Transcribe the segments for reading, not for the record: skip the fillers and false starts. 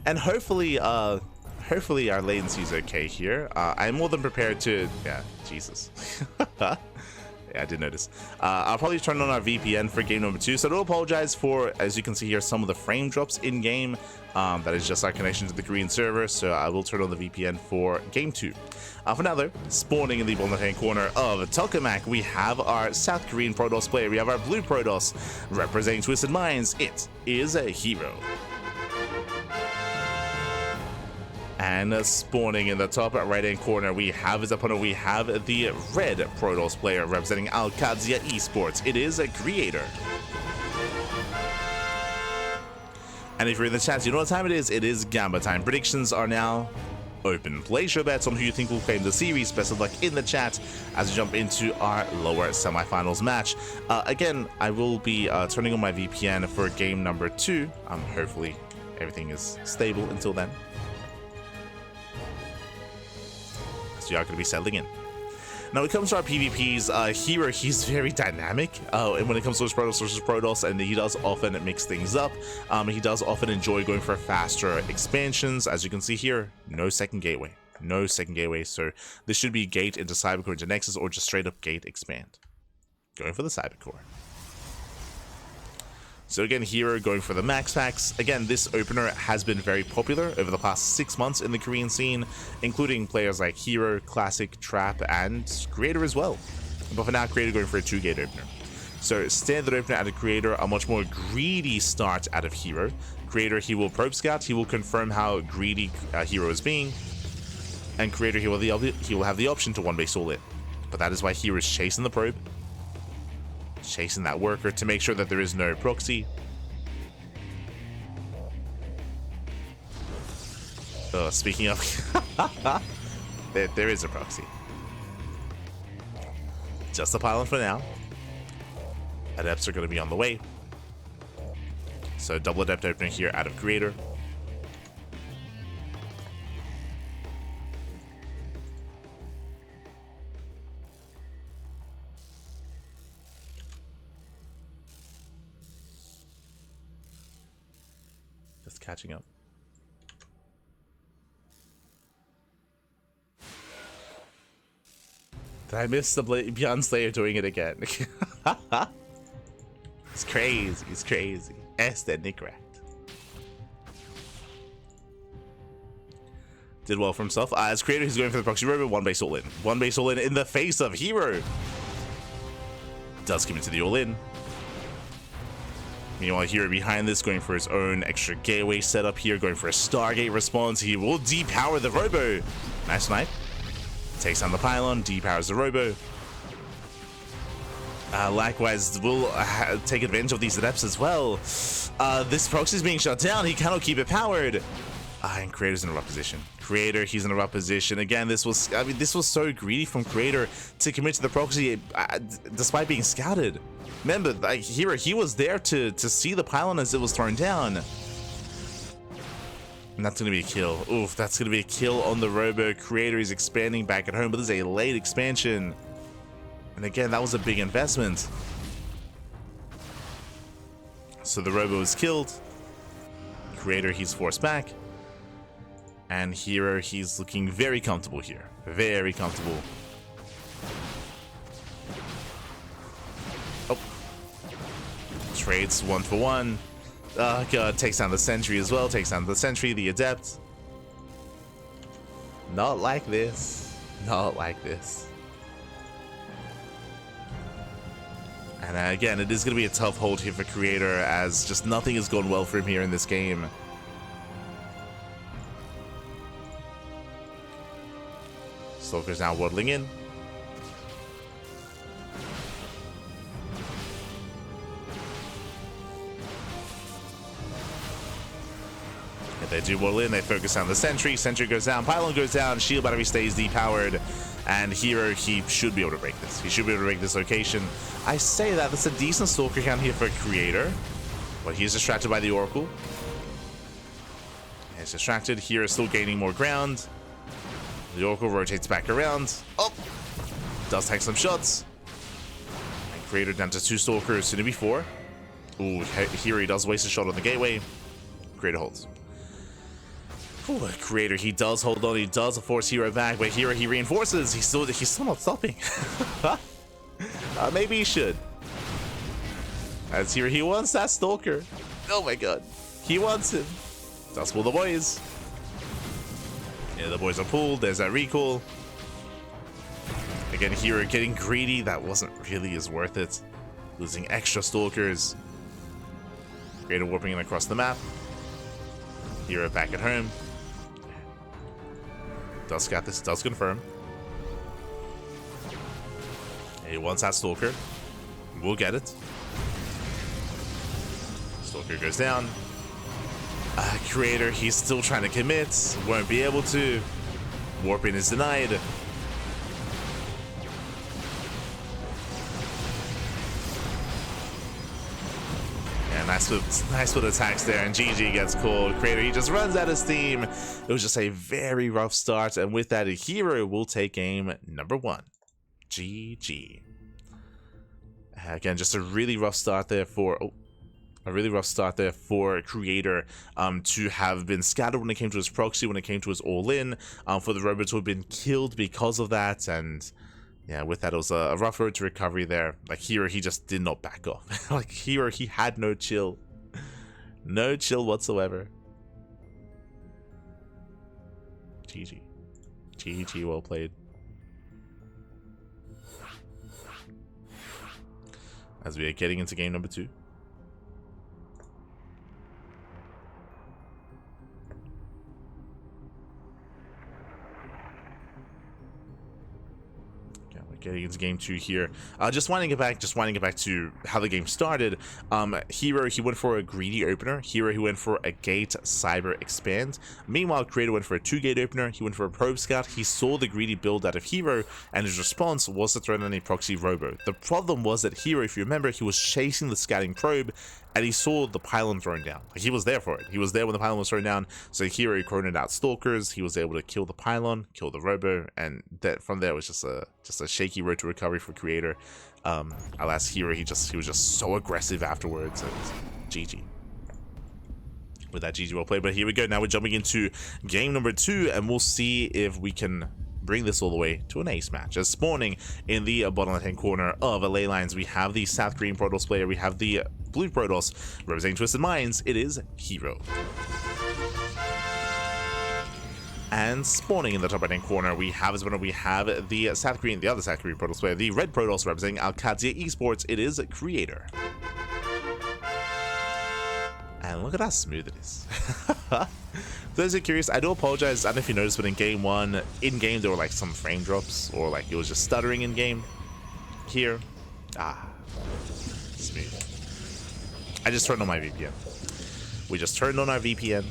And hopefully hopefully our latency is okay here. I'm more than prepared to, yeah, Jesus. Yeah, I did notice. I'll probably turn on our VPN for game number 2. So I do apologize for, as you can see here, some of the frame drops in game. That is just our connection to the Korean server. So I will turn on the VPN for game 2. For now though, spawning in the bottom left-hand corner of Tokamak, we have our South Korean Protoss player. We have our blue Protoss representing Twisted Minds. It is a herO. And spawning in the top right-hand corner, we have his opponent. We have the red Protoss player representing Alcadzia Esports. It is a creator. And if you're in the chat, you know what time it is. It is Gamba time. Predictions are now open. Place your bets on who you think will claim the series. Best of luck in the chat as we jump into our lower semifinals match. Again, I will be turning on my VPN for game number 2. Hopefully everything is stable until then. So you are going to be settling in. Now, when it comes to our PvPs, herO, he's very dynamic. And when it comes to his Protoss versus Protoss, and he does often mix things up. He does often enjoy going for faster expansions. As you can see here, no second gateway. No second gateway. So this should be gate into Cybercore into Nexus, or just straight up gate expand. Going for the Cybercore. So again, herO going for the max packs. Again, this opener has been very popular over the past 6 months in the Korean scene, including players like herO, Classic, Trap, and Creator as well. But for now, Creator going for a 2-gate opener. So standard opener out of Creator, a much more greedy start out of herO. Creator, he will probe scout, he will confirm how greedy herO is being, and Creator, he will have the option to 1-base all in. But that is why herO is chasing the probe, chasing that worker to make sure that there is no proxy. Speaking of, there is a proxy. Just a pylon for now. Adepts are going to be on the way. So double adept opener here out of Creator. Just catching up. Did I miss the Beyond Slayer doing it again? It's crazy. It's crazy. That Nick racked. Did well for himself. As Creator, he's going for the proxy robo. 1-base all in. 1-base all in the face of herO. Does commit to the all in. Meanwhile, herO behind this, going for his own extra gateway setup here, going for a Stargate response. He will depower the robo. Nice knife. Takes down the pylon, depowers the robo. Likewise, will take advantage of these adepts as well. This proxy is being shut down. He cannot keep it powered. And Creator's in a rough position. Creator, he's in a rough position. Again, this was so greedy from Creator to commit to the proxy despite being scouted. Remember, like, herO, he was there to see the pylon as it was thrown down. And that's going to be a kill. Oof, that's going to be a kill on the robo. Creator is expanding back at home, but this is a late expansion. And again, that was a big investment. So the robo is killed. Creator, he's forced back. And herO, he's looking very comfortable here. Very comfortable. Oh. Trades 1 for 1. God, takes down the sentry as well. Takes down the sentry, the adept. Not like this. Not like this. And again, it is going to be a tough hold here for Creator, as just nothing has gone well for him here in this game. Stalker's now waddling in. If they do waddle in, they focus on the sentry. Sentry goes down, pylon goes down, shield battery stays depowered, and herO, he should be able to break this. He should be able to break this location. I say that, that's a decent Stalker count here for Creator, but he's distracted by the Oracle. He's distracted. Here is still gaining more ground. The Oracle rotates back around. Oh! Does take some shots. And Creator down to 2 Stalkers, soon to be 4. Ooh, here he does waste a shot on the gateway. Creator holds. Ooh, Creator, he does hold on, he does force herO back, but herO, he reinforces. He's still not stopping. Maybe he should. As herO, he wants that Stalker. Oh my god. He wants him. That's for the boys. Yeah, the boys are pulled. There's that recall. Again, herO getting greedy. That wasn't really as worth it. Losing extra Stalkers. Creator warping in across the map. herO back at home. Does got this. Does confirm. He wants that Stalker. We'll get it. Stalker goes down. Creator, he's still trying to commit. Won't be able to. Warping is denied. Yeah, nice with attacks there, and GG gets called. Creator, he just runs out of steam. It was just a very rough start, and with that, herO will take game number 1. GG. Again, just a really rough start there for... Creator to have been scattered when it came to his proxy, when it came to his all-in, for the robot to have been killed because of that, and yeah, with that it was a rough road to recovery there. Like herO, he just did not back off. Like herO, he had no chill. No chill whatsoever. GG. GG, well played. As we are getting into game number 2. Getting into game 2 here. Just winding it back to how the game started. herO, he went for a greedy opener. herO, he went for a gate cyber expand. Meanwhile, Creator went for a 2-gate opener. He went for a probe scout. He saw the greedy build out of herO, and his response was to throw in a proxy robo. The problem was that herO, if you remember, he was chasing the scouting probe, and he saw the pylon thrown down. Like, he was there for it. He was there when the pylon was thrown down. So herO chroned out Stalkers. He was able to kill the pylon, kill the robo, and that from there was just a shaky road to recovery for Creator. Alas, herO, he was just so aggressive afterwards, and GG. With that, GG well played. But here we go. Now we're jumping into game number 2, and we'll see if we can bring this all the way to an ace match. As spawning in the bottom left-hand corner of a ley lines, we have the South Korean Protoss player, we have the blue Protoss representing Twisted Minds. It is herO. And spawning in the top right-hand corner, we have the other South Korean Protoss player, the red Protoss representing Alcatia Esports. It is Creator. And look at how smooth it is. For those who are curious, I do apologize. I don't know if you noticed, but in game 1, in-game, there were like some frame drops, or like it was just stuttering in-game. Here, smooth. I just turned on my VPN. We just turned on our VPN.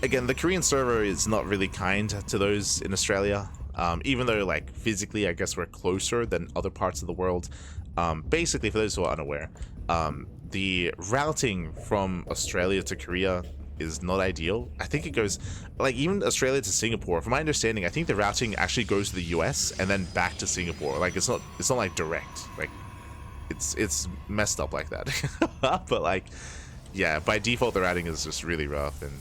Again, the Korean server is not really kind to those in Australia. Even though, like, physically, I guess we're closer than other parts of the world. Basically, for those who are unaware, the routing from Australia to Korea is not ideal. I think it goes, like, even Australia to Singapore. From my understanding, I think the routing actually goes to the US and then back to Singapore. Like, it's not like direct. Like, it's messed up like that. But like, yeah, by default the routing is just really rough, and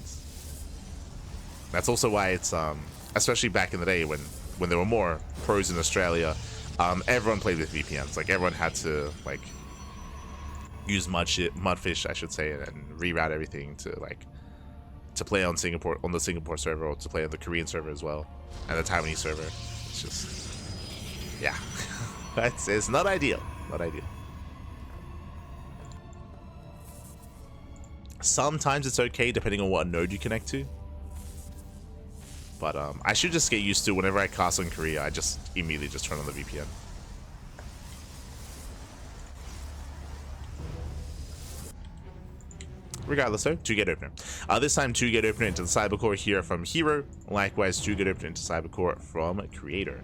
that's also why it's especially back in the day when there were more pros in Australia, everyone played with VPNs. Like, everyone had to like use Mudfish, I should say, and reroute everything to play on the Singapore server, or to play on the Korean server as well, and the Taiwanese server. It's just, yeah, it's not ideal. Not ideal. Sometimes it's okay depending on what node you connect to. But I should just get used to whenever I cast on Korea, I just immediately just turn on the VPN. Regardless, though, 2-gate opener. This time 2-gate opener into the Cybercore here from herO. Likewise, 2-gate opener into Cybercore from Creator.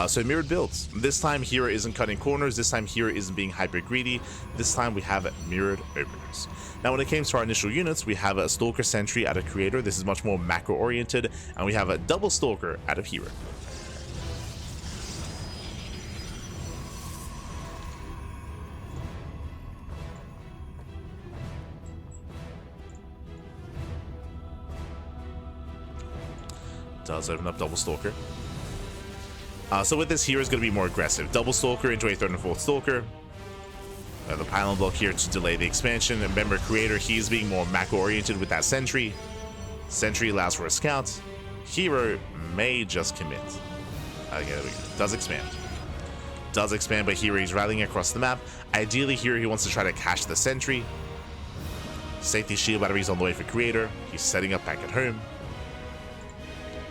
So mirrored builds. This time herO isn't cutting corners. This time herO isn't being hyper greedy. This time we have mirrored openers. Now, when it comes to our initial units, we have a Stalker Sentry out of Creator. This is much more macro oriented, and we have a double Stalker out of herO. Does open up Double Stalker. So with this, hero is going to be more aggressive. Double Stalker into a third and fourth Stalker. The pylon block here to delay the expansion. And remember, Creator, he's being more macro-oriented with that Sentry. Sentry allows for a scout. Hero may just commit. Okay, there we go. Does expand. Does expand, but Hero, he's rallying across the map. Ideally, here he wants to try to cache the Sentry. Safety shield batteries on the way for Creator. He's setting up back at home.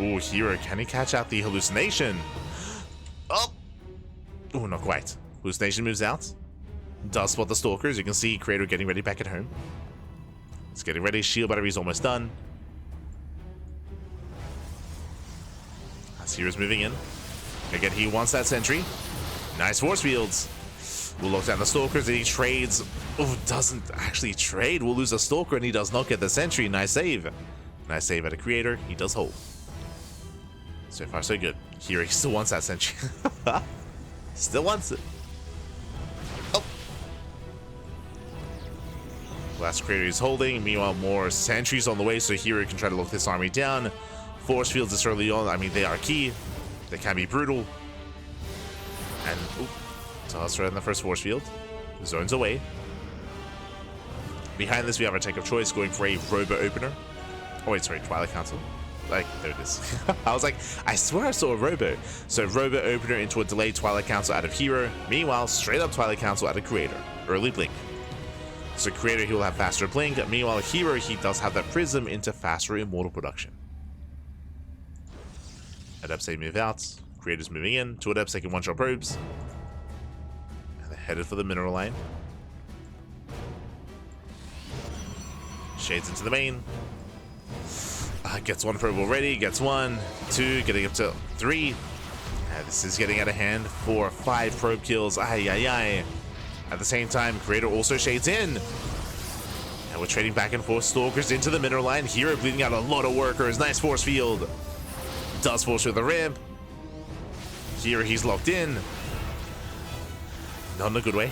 Ooh, Hero, can he catch out the hallucination? Oh! Ooh, not quite. Hallucination moves out. Does spot the Stalkers. You can see Creator getting ready back at home. It's getting ready. Shield battery's almost done. As Hero's moving in. Again, he wants that Sentry. Nice force fields. We'll lock down the Stalkers and he trades. Oh, doesn't actually trade. We'll lose a Stalker and he does not get the Sentry. Nice save. Nice save at a Creator. He does hold. So far, so good. Here, he still wants that Sentry. Still wants it. Oh. Last Creator is holding. Meanwhile, more Sentries on the way, so Hero can try to lock this army down. Force fields this early on. I mean, they are key. They can be brutal. And, oop. Toss right in the first force field. Zones away. Behind this, we have our tech of choice going for a Robo Opener. Oh, wait, sorry, Twilight Council. Like, there it is. I was like, I swear I saw a Robo. So, Robo Opener into a delayed Twilight Council out of Hero. Meanwhile, straight up Twilight Council out of Creator. Early Blink. So, Creator, he will have faster Blink. Meanwhile, Hero, he does have that Prism into faster Immortal production. Adepts, they move out. Creator's moving in. Two Adepts taking one-shot probes. And they're headed for the mineral line. Shades into the main. Gets one probe already, gets one, two, getting up to three. This is getting out of hand. 4, 5 probe kills. Ay, ay, ay. At the same time, Creator also shades in. And we're trading back and forth. Stalkers into the mineral line. Hero bleeding out a lot of workers. Nice force field. Does force through the ramp. Here he's locked in. Not in a good way.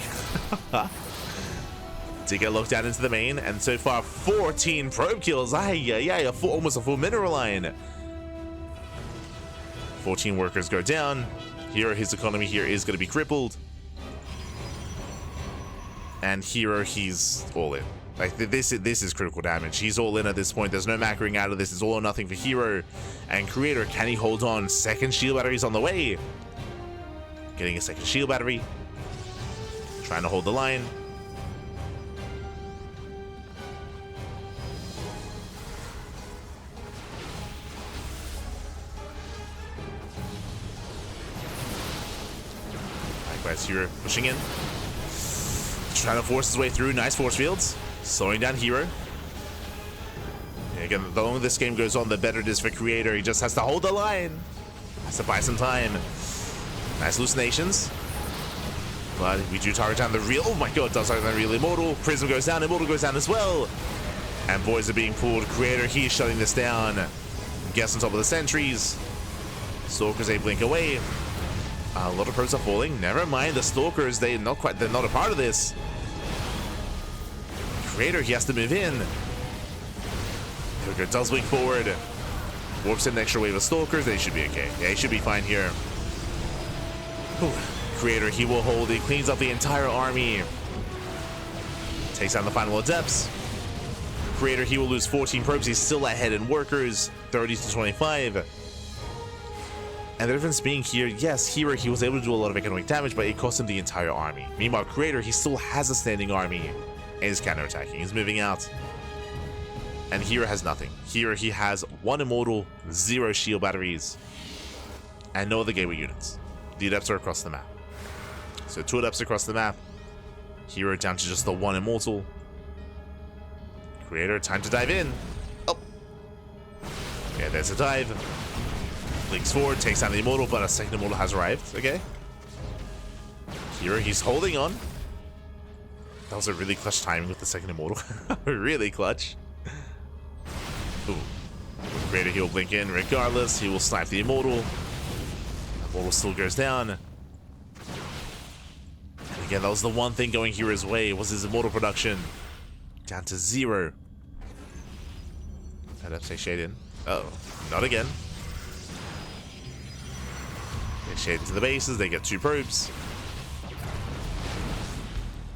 To get locked down into the main, and so far 14 probe kills. Ay, ay, ay, almost a full mineral line. 14 workers go down. Here, his economy here is going to be crippled. And Hero, he's all in. Like, this is critical damage. He's all in at this point. There's no macroing out of this. It's all or nothing for Hero. And Creator, can he hold on? Second shield battery's on the way. Getting a second shield battery. Trying to hold the line. Likewise, Hero pushing in. Trying to force his way through. Nice force fields. Slowing down Hero. And again, the longer this game goes on, the better it is for Creator. He just has to hold the line. Has to buy some time. Nice hallucinations. But we do target down the real. Oh my god, does target down the real Immortal. Prism goes down. Immortal goes down as well. And boys are being pulled. Creator, he's shutting this down. Gets on top of the sentries. Stalkers, they blink away. A lot of probes are falling. Never mind the Stalkers. They're not a part of this. Creator, he has to move in. There we go. Does blink forward. Warps in an extra wave of Stalkers. They should be okay. Yeah, he should be fine here. Whew. Creator, he will hold. He cleans up the entire army. Takes down the final Adepts. Creator, he will lose 14 probes. He's still ahead in workers. 30 to 25. And the difference being here, yes, Hero, he was able to do a lot of economic damage, but it cost him the entire army. Meanwhile, Creator, he still has a standing army and is counterattacking. He's moving out. And Hero has nothing. Hero, he has 1 Immortal, 0 shield batteries, and no other gateway units. The Adepts are across the map. So 2 Adepts across the map. Hero down to just the 1 Immortal. Creator, time to dive in. Oh. Okay, there's a dive. Blinks forward, takes down the Immortal, but a second Immortal has arrived. Okay. Hero, he's holding on. That was a really clutch timing with the second Immortal. Really clutch. Ooh. Creator, he'll blink in regardless. He will snipe the Immortal. Immortal still goes down. And again, that was the one thing going Hero's way, was his Immortal production. Down to 0. I'd have to say shade in. Uh oh, not again. They shade into the bases, they get 2 probes.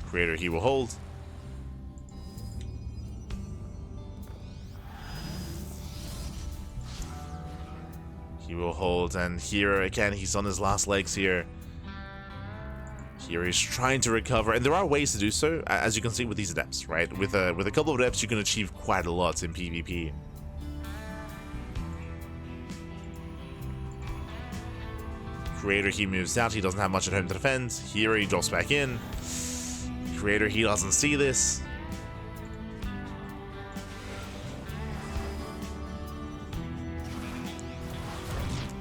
Creator, he will hold. He will hold, and here again, he's on his last legs here. Here he's trying to recover, and there are ways to do so, as you can see with these adepts, right? With a couple of adepts, you can achieve quite a lot in PvP. Creator, he moves out, he doesn't have much at home to defend. Here he drops back in. Creator, he doesn't see this.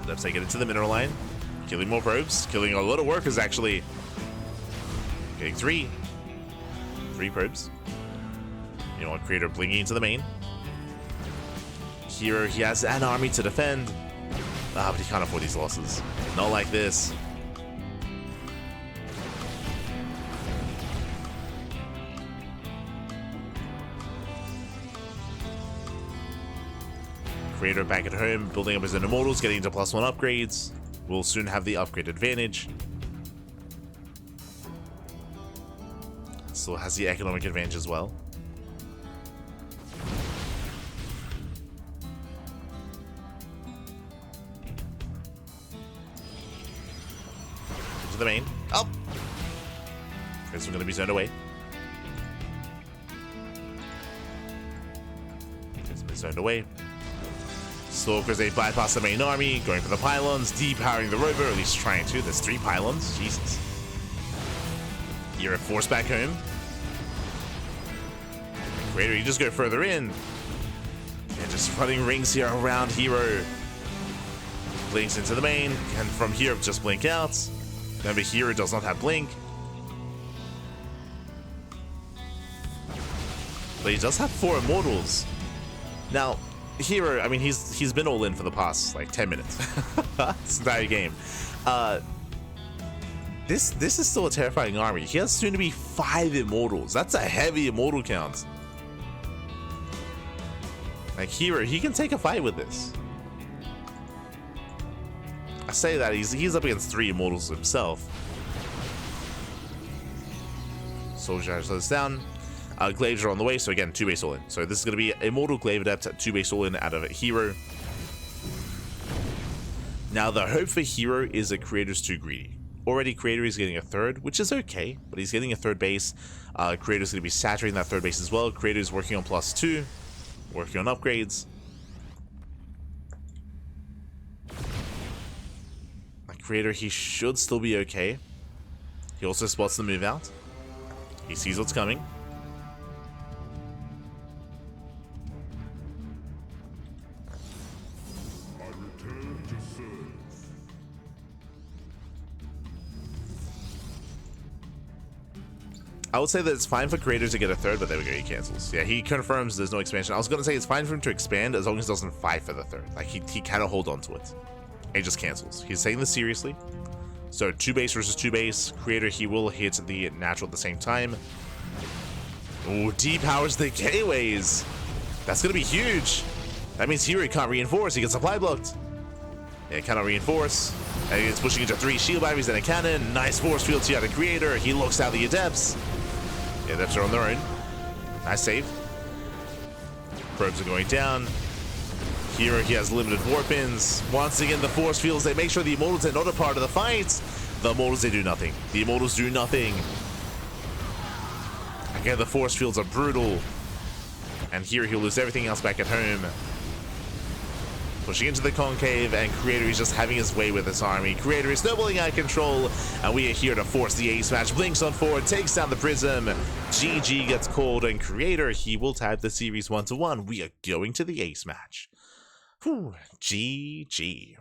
Adepts take it into the mineral line. Killing more probes, killing a lot of workers actually. Getting 3 probes. You know what, Creator blinking into the main. Here he has an army to defend. But he can't afford these losses. Not like this. Creator back at home, building up his own immortals, getting into +1 upgrades. Will soon have the upgrade advantage. Still has the economic advantage as well. Into the main. Oh! Guess we're going to be zoned away. Guess we're zoned away. Stalkers, they bypass the main army, going for the pylons, depowering the rover, at least trying to. There's 3 pylons. Jesus. You're forced back home. Creator, you just go further in. And just running rings here around herO. Blinks into the main, and from here, just blink out. Remember, herO does not have blink. But he does have 4 immortals. Now, herO, I mean, he's been all in for the past, like, 10 minutes. This entire game. This is still a terrifying army. He has soon to be 5 immortals. That's a heavy immortal count. Like, herO, he can take a fight with this. I say that, he's up against 3 immortals himself. Soldier slows down. Glaives are on the way, so again, 2 base all in. So this is going to be Immortal Glaive Adept at 2 base all in out of herO. Now, the hope for herO is that Creator's too greedy. Already, Creator is getting a 3rd, which is okay, but he's getting a 3rd base. Creator's going to be saturating that 3rd base as well. Creator is working on +2, working on upgrades. Creator, he should still be okay. He also spots the move out. He sees what's coming. I would say that it's fine for Creator to get a 3rd, but there we go, he cancels. Yeah, he confirms there's no expansion. I was going to say it's fine for him to expand as long as he doesn't fight for the 3rd. Like, he cannot hold on to it. And he just cancels. He's saying this seriously. So 2 base versus 2 base. Creator, he will hit the natural at the same time. Ooh, depowers the gateways. That's going to be huge. That means herO can't reinforce. He gets supply blocked. Yeah, cannot reinforce. And he's pushing into 3 shield batteries and a cannon. Nice force field to out of Creator. He looks out the adepts. The adepts are on their own. Nice save. Probes are going down. herO, he has limited warp ins. Once again, the force fields, they make sure the immortals are not a part of the fight. The immortals, they do nothing. The immortals do nothing. Again, the force fields are brutal. And here he'll lose everything else back at home. Pushing into the concave, and Creator is just having his way with this army. Creator is snowballing out of control, and we are here to force the ace match. Blinks on forward, takes down the prism. GG gets called, and Creator, he will tie the series 1-1. We are going to the ace match. Whew, GG.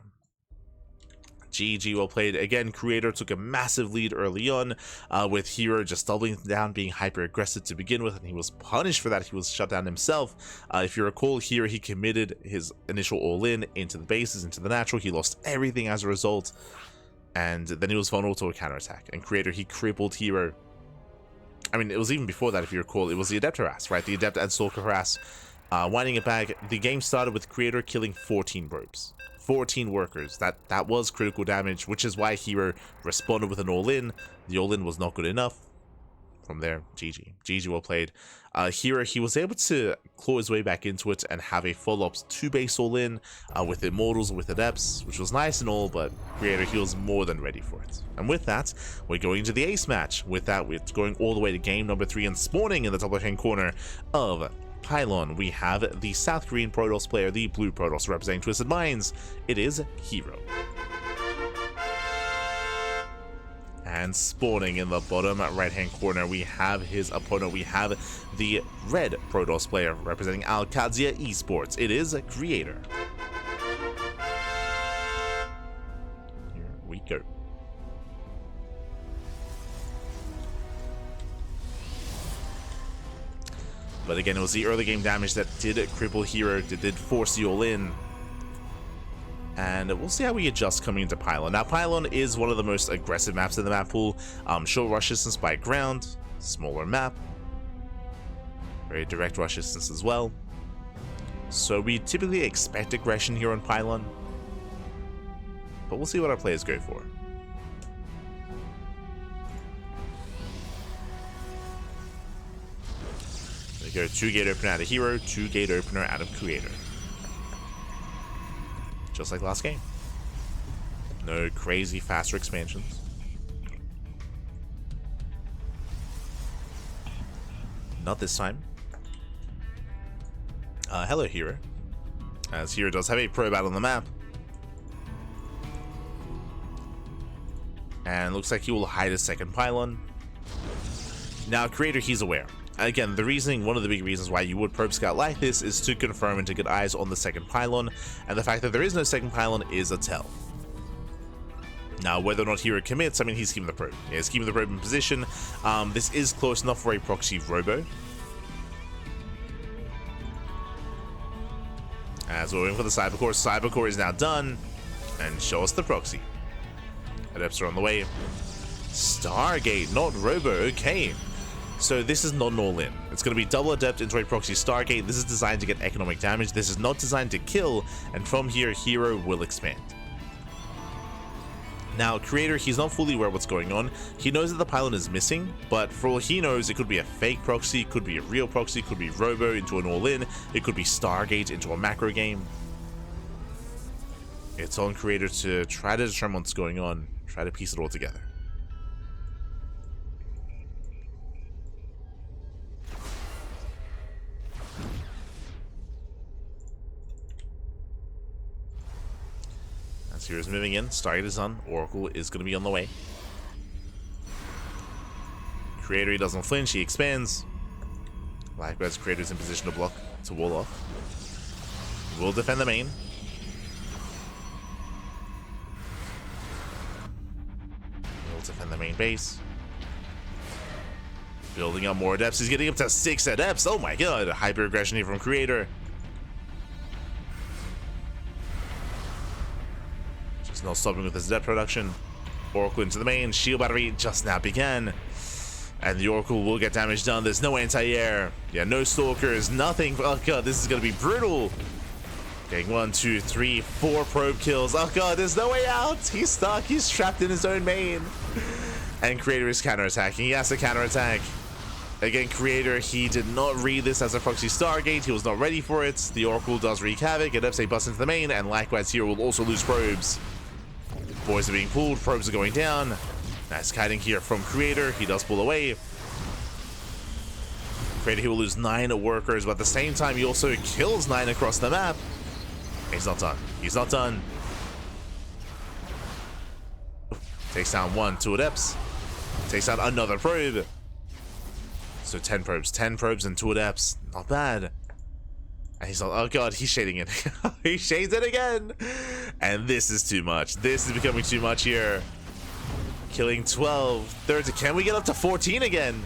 GG, well played. Again, Creator took a massive lead early on, with herO just doubling down, being hyper-aggressive to begin with, and he was punished for that. He was shut down himself. If you recall, herO, he committed his initial all-in into the bases, into the natural. He lost everything as a result, and then he was vulnerable to a counterattack. And Creator, he crippled herO. I mean, it was even before that, if you recall. It was the Adept harass, right? The Adept and Stalker harass. Winding it back, the game started with Creator killing 14 probes. 14 workers. That was critical damage, which is why herO responded with an all-in. The all-in was not good enough. From there, GG well played. herO, he was able to claw his way back into it and have a full ops 2-base all-in with Immortals, with Adepts, which was nice and all, but Creator, he was more than ready for it. And with that, we're going into the ace match. With that, we're going all the way to game number 3 and spawning in the top left-hand corner of Pylon. We have the South Korean Protoss player, the blue Protoss representing Twisted Minds. It is herO. And spawning in the bottom right-hand corner, we have his opponent. We have the red Protoss player representing Alkadzia Esports. It is Creator. Here we go. But again, it was the early game damage that did cripple herO, that did force the all-in. And we'll see how we adjust coming into Pylon. Now, Pylon is one of the most aggressive maps in the map pool. Short rush distance by ground, smaller map, very direct rush distance as well. So we typically expect aggression here on Pylon, but we'll see what our players go for. There we go, 2-gate opener out of herO, 2-gate opener out of Creator. Just like last game. No crazy faster expansions. Not this time. Hello, herO. As herO does have a probe out on the map. And looks like he will hide a second pylon. Now, Creator, he's aware. Again, the reasoning, one of the big reasons why you would probe scout like this is to confirm and to get eyes on the second pylon, and the fact that there is no second pylon is a tell. Now, whether or not herO commits, I mean, he's keeping the probe. Yeah, he's keeping the probe in position. This is close enough for a proxy robo. As we're waiting for the Cybercore. Cybercore is now done, and show us the proxy. Adepts are on the way. Stargate, not robo, okay. So this is not an all-in. It's going to be double Adept into a proxy Stargate. This is designed to get economic damage. This is not designed to kill, and from here, herO will expand. Now, Creator, he's not fully aware of what's going on. He knows that the pylon is missing, but for all he knows, it could be a fake proxy, could be a real proxy, could be robo into an all-in, it could be Stargate into a macro game. It's on Creator to try to determine what's going on, try to piece it all together. hero's moving in. Stargate is on. Oracle is going to be on the way. Creator, he doesn't flinch. He expands. Likewise, Creator's in position to block, to wall off. Will defend the main. Will defend the main base. Building up more adepts. He's getting up to 6 adepts. Oh my god. Hyper aggression here from Creator. Just not stopping with his adept production. Oracle into the main. Shield battery just now began. And the Oracle will get damage done. There's no anti-air. Yeah, no stalkers. Nothing. Oh god, this is going to be brutal. Getting 1, 2, 3, 4 probe kills. Oh god, there's no way out. He's stuck. He's trapped in his own main. And Creator is counterattacking. He has to counterattack. Again, Creator, he did not read this as a proxy Stargate. He was not ready for it. The Oracle does wreak havoc. It a bust into the main, and likewise here will also lose probes. Boys are being pulled. Probes are going down. Nice kiting here from Creator. He does pull away. Creator, he will lose 9 workers, but at the same time, he also kills 9 across the map. He's not done. He's not done. Takes down 1, 2 adepts. Takes out another probe. So 10 probes and 2 adepts. Not bad. And he's like, oh god, he's shading it. He shades it again. And this is too much. This is becoming too much here. Killing 12. 30. Can we get up to 14 again?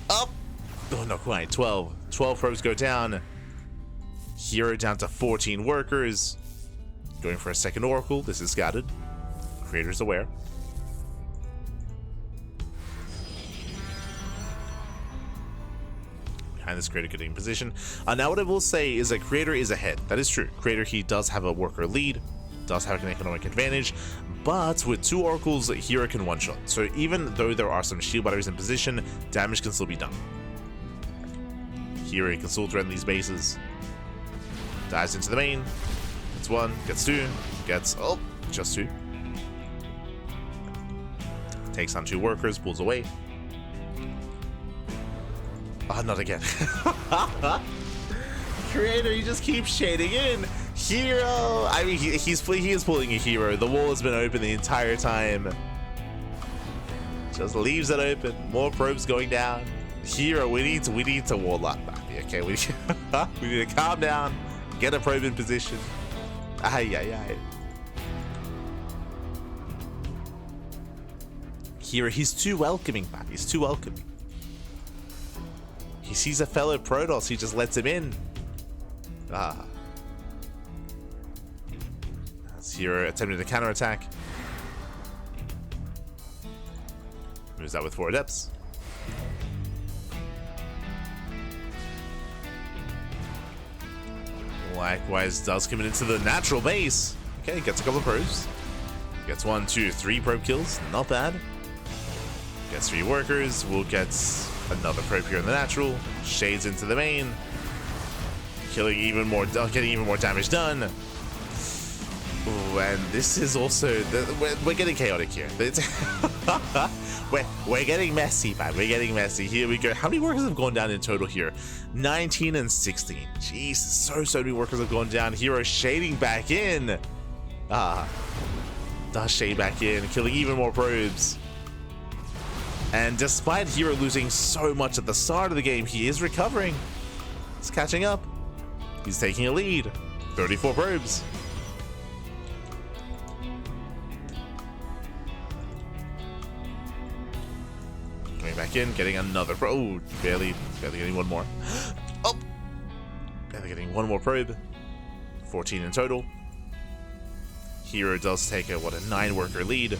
Up. Oh, not quite. 12. 12 probes go down. herO down to 14 workers. Going for a second Oracle. This is scouted. Creator's aware. Behind this Creator getting in position. Now what I will say is that Creator is ahead. That is true. Creator, he does have a worker lead. does have an economic advantage, but with 2 oracles, herO can one-shot. So even though there are some shield batteries in position, damage can still be done. herO can still threaten these bases. Dives into the main. Gets 1, gets 2, gets, oh, just 2. Takes on 2 workers, pulls away. Oh, not again. Creator, he just keeps shading in. herO! I mean, he is pulling a herO. The wall has been open the entire time. Just leaves it open. More probes going down. herO, we need to warlock back. Okay, we need to calm down. Get a probe in position. Ay, ay, ay. herO, he's too welcoming, man. He's too welcoming. He sees a fellow Protoss, he just lets him in. Ah. That's herO attempting to counterattack. Moves out with 4 adepts. Likewise, does come into the natural base. Okay, gets a couple of probes. Gets 1, 2, 3 probe kills. Not bad. Gets 3 workers. Will get another probe here in the natural. Shades into the main. Killing even more, getting even more damage done. Ooh, and this is also we're getting chaotic here. we're getting messy, man. We're getting messy. Here we go. How many workers have gone down in total here? 19 and 16. Jeez, so many workers have gone down. herO shading back in. Does shade back in, killing even more probes. And despite herO losing so much at the start of the game, he is recovering. He's catching up. He's taking a lead. 34 probes. Coming back in, getting another probe. Oh, barely getting one more. Oh! Barely getting one more probe. 14 in total. herO does take a 9 worker lead.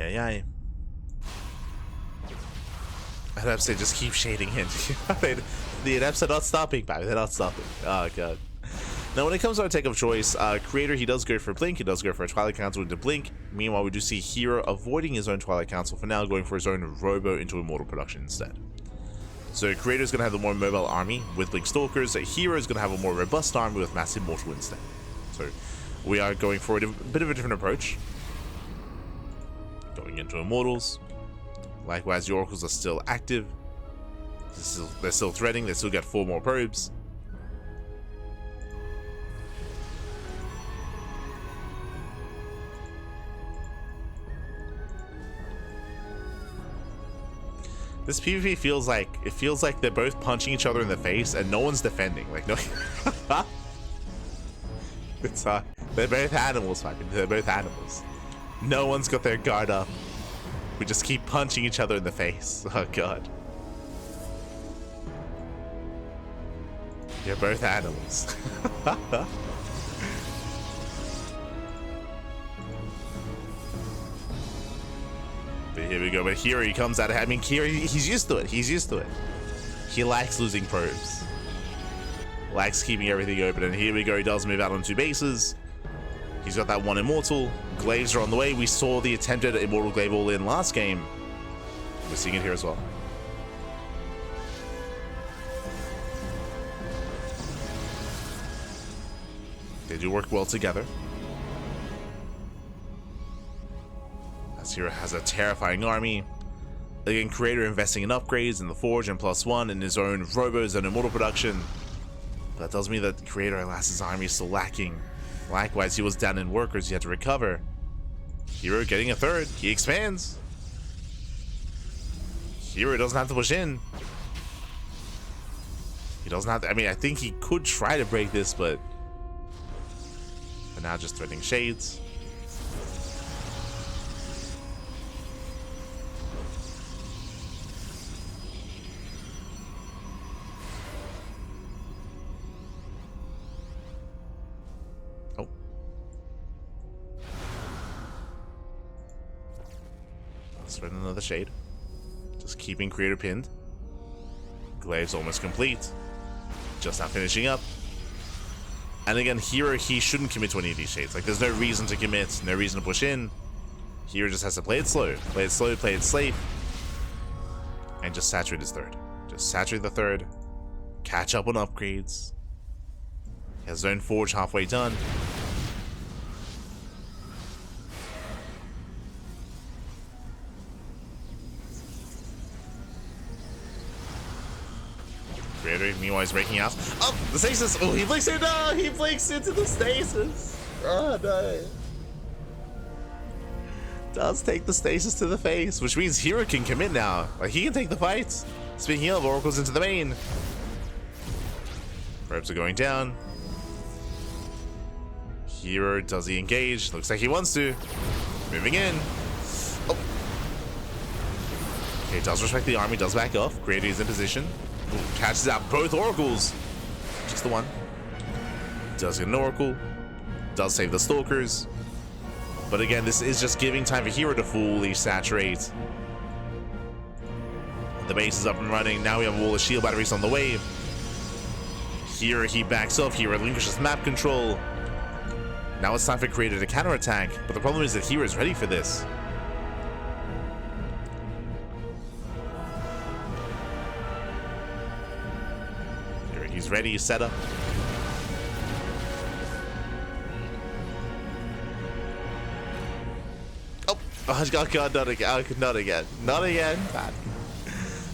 Ay. Adepts, they just keep shading in. The adepts are not stopping, man. They're not stopping. Oh, God. Now, when it comes to our take of choice, Creator, he does go for Blink. He does go for a Twilight Council into Blink. Meanwhile, we do see herO avoiding his own Twilight Council for now, going for his own Robo into Immortal Production instead. So Creator is going to have the more mobile army with Blink Stalkers. herO is going to have a more robust army with Massive Mortal instead. So we are going for a bit of a different approach. Going into Immortals. Likewise, the Oracles are still active. They're still threading. They still get 4 more probes. This PvP feels like they're both punching each other in the face and no one's defending. Like, no. It's they're both animals, fucking. They're both animals. No one's got their guard up. We just keep punching each other in the face. Oh, God. You're both animals. But here we go. But here he comes out of. I mean, here he's used to it. He's used to it. He likes losing probes. Likes keeping everything open. And here we go. He does move out on 2 bases. He's got that 1 Immortal. Glaives are on the way. We saw the attempted Immortal Glaive all-in last game. We're seeing it here as well. They do work well together. As herO has a terrifying army. Again, Creator investing in upgrades in the Forge and +1 in his own Robos and Immortal Production. That tells me that Creator, alas, his army is still lacking. Likewise, he was down in workers, he had to recover. herO getting a 3rd. He expands. herO doesn't have to push in. He doesn't have to. I mean, I think he could try to break this, but for now, just threatening shades. Oh. Let's threaten another shade. Just keeping Creator pinned. Glaive's almost complete. Just now finishing up. And again, herO, he shouldn't commit to any of these shades. Like, there's no reason to commit, no reason to push in. herO just has to play it slow. Play it slow, play it safe. And just saturate his third. Just saturate the third. Catch up on upgrades. He has Zone Forge halfway done. Creator, meanwhile, is breaking out. Oh, the stasis! Oh, he blinks it! No! He blinks into the stasis! Oh, no. Does take the stasis to the face, which means herO can commit now. Like, he can take the fight. Speaking of, Oracle's into the main. Probes are going down. herO, does he engage? Looks like he wants to. Moving in. Oh. Okay, does respect the army, does back off. Creator is in position. Ooh, catches out both Oracles. Just the one. Does get an Oracle. Does save the Stalkers. But again, this is just giving time for herO to fully saturate. The base is up and running. Now we have a wall of shield batteries on the way. herO, he backs off. He relinquishes map control. Now it's time for Creator to counterattack. But the problem is that herO is ready for this. He's ready, he's set up. Oh, God, not again. Not again. Not again. Bad.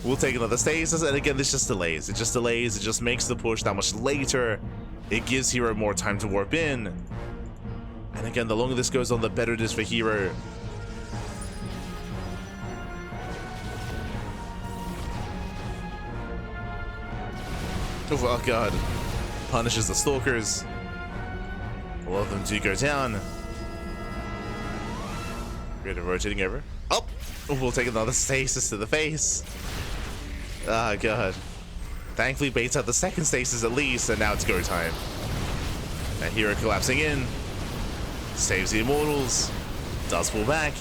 We'll take another stasis, and again, this just delays. It just delays. It just makes the push that much later. It gives herO more time to warp in. And again, the longer this goes on, the better it is for herO. Oh god. Punishes the Stalkers. A lot of them do go down. Creator rotating over. Oh! We'll take another stasis to the face. Ah, god. Thankfully baits out the second stasis at least, and now it's go time. And herO collapsing in. Saves the Immortals. Does pull back.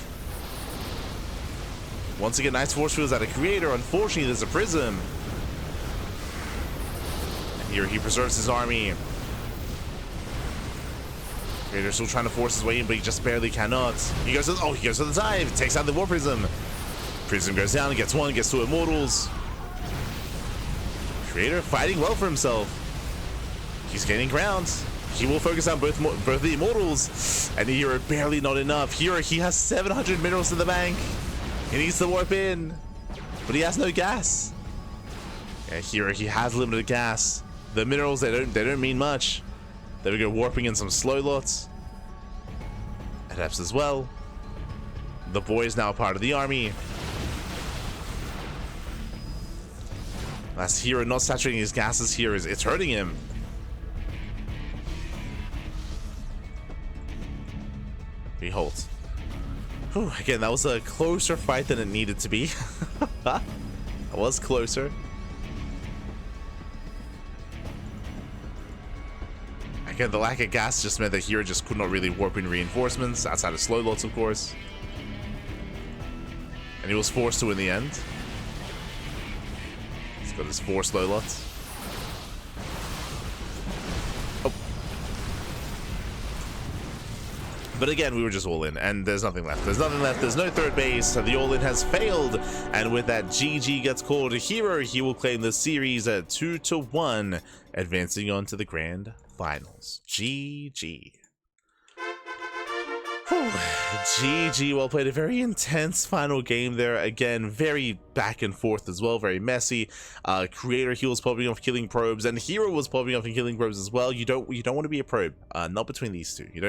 Once again, nice force fields out of Creator. Unfortunately, there's a Prism. Here he preserves his army. Creator still trying to force his way in, but he just barely cannot. He goes to the dive, takes out the War Prism. Prism goes down, gets one, gets two Immortals. Creator fighting well for himself. He's gaining ground. He will focus on both the Immortals, and herO barely not enough. herO, he has 700 minerals in the bank. He needs to warp in, but he has no gas. Yeah, herO, he has limited gas. The minerals, they don't mean much. There we go, warping in some slow lots. Adepts as well. The boy is now a part of the army. That's herO not saturating his gases here. It's hurting him. Behold. Whew, again, that was a closer fight than it needed to be. That was closer. Again, the lack of gas just meant that herO just could not really warp in reinforcements, outside of slow lots, of course. And he was forced to in the end. He's got his 4 slow lots. Oh. But again, we were just all in, and there's nothing left. There's nothing left. There's no third base. So the all-in has failed. And with that, GG gets called to herO. He will claim the series at 2-1, advancing on to the grand finals. GG. Whew. GG, well played. A very intense final game there. Again, very back and forth as well, very messy. Creator, he was popping off killing probes, and herO was popping off and killing probes as well. You don't want to be a probe, not between these two. You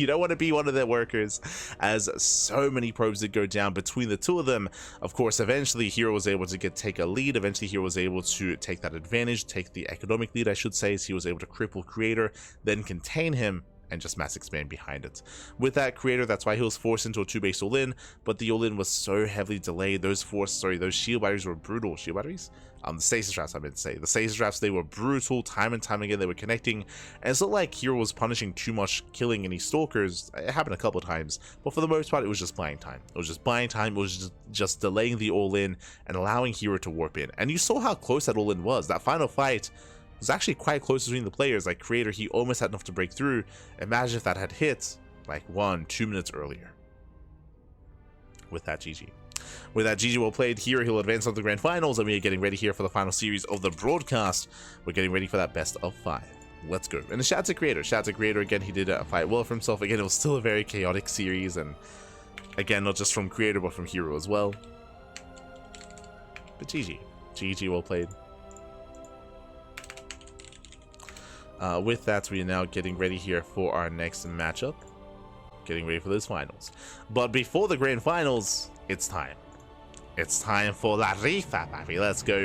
don't want to be one of their workers, as so many probes did go down between the two of them. Of course, eventually herO was able to take a lead. Eventually herO was able to take that advantage, take the economic lead, I should say, as he was able to cripple Creator, then contain him. and just mass expand behind it. With that creator, that's why he was forced into a 2-base all-in, but the all-in was so heavily delayed. Those shield batteries were brutal. Shield batteries? The stasis drafts, I meant to say. The stasis drafts, they were brutal time and time again. They were connecting, and it's not like herO was punishing too much killing any stalkers. It happened a couple of times, but for the most part, it was just buying time. It was just buying time. It was just delaying the all-in and allowing herO to warp in. And you saw how close that all-in was. That final fight was actually quite close between the players. Like creator, he almost had enough to break through. Imagine if that had hit like 1-2 minutes earlier. With that, GG. With that, GG well played. Here he'll advance on to the grand finals, and we are getting ready here for the final series of the broadcast. We're getting ready for that best of 5. Let's go. And a shout out to creator. Shout out to creator again. He did fight well for himself. Again, it was still a very chaotic series, and again, not just from creator but from herO as well. But GG. GG well played. With that, we are now getting ready here for our next matchup. Getting ready for those finals. But before the grand finals, it's time. It's time for La Rifa, papi. Let's go.